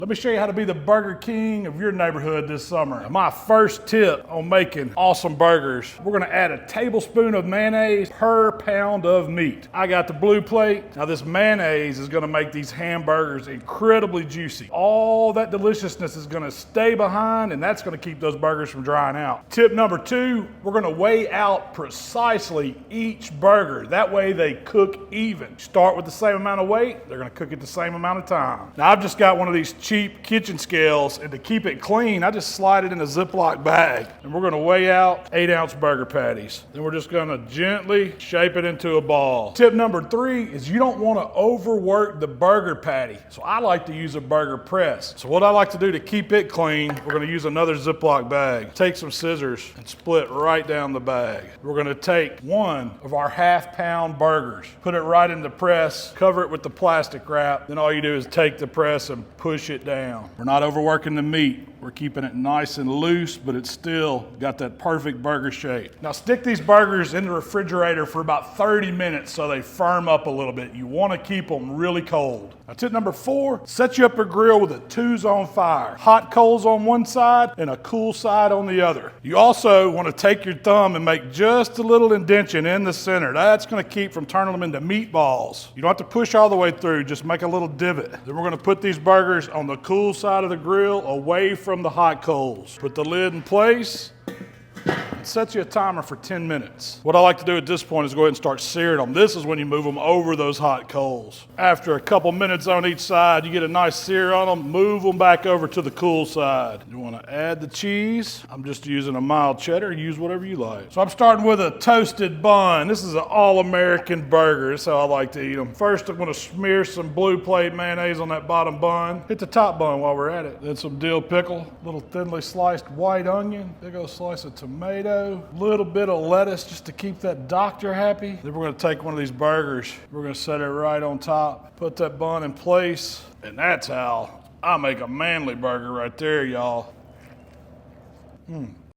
Let me show you how to be the Burger King of your neighborhood this summer. My first tip on making awesome burgers, we're gonna add a tablespoon of mayonnaise per pound of meat. I got the blue plate. Now this mayonnaise is gonna make these hamburgers incredibly juicy. All that deliciousness is gonna stay behind, and that's gonna keep those burgers from drying out. Tip number 2, we're gonna weigh out precisely each burger. That way they cook even. Start with the same amount of weight, they're gonna cook it the same amount of time. Now I've just got one of these cheap kitchen scales, and to keep it clean, I just slide it in a Ziploc bag. And we're gonna weigh out 8-ounce burger patties. Then we're just gonna gently shape it into a ball. Tip number 3 is you don't wanna overwork the burger patty. So I like to use a burger press. So what I like to do to keep it clean, we're gonna use another Ziploc bag. Take some scissors and split right down the bag. We're gonna take one of our half-pound burgers, put it right in the press, cover it with the plastic wrap. Then all you do is take the press and push it down. We're not overworking the meat. We're keeping it nice and loose, but it's still got that perfect burger shape. Now stick these burgers in the refrigerator for about 30 minutes so they firm up a little bit. You want to keep them really cold. Now tip number 4, set you up a grill with a 2-zone fire. Hot coals on one side and a cool side on the other. You also want to take your thumb and make just a little indentation in the center. That's going to keep from turning them into meatballs. You don't have to push all the way through, just make a little divot. Then we're going to put these burgers on the cool side of the grill away from the hot coals. Put the lid in place. Set you a timer for 10 minutes. What I like to do at this point is go ahead and start searing them. This is when you move them over those hot coals. After a couple minutes on each side, you get a nice sear on them, move them back over to the cool side. You want to add the cheese. I'm just using a mild cheddar. Use whatever you like. So I'm starting with a toasted bun. This is an all-American burger. That's how I like to eat them. First, I'm going to smear some blue plate mayonnaise on that bottom bun. Hit the top bun while we're at it. Then some dill pickle, little thinly sliced white onion, big old slice of tomato, a little bit of lettuce just to keep that doctor happy. Then we're going to take one of these burgers. We're going to set it right on top, put that bun in place, and that's how I make a manly burger right there, y'all.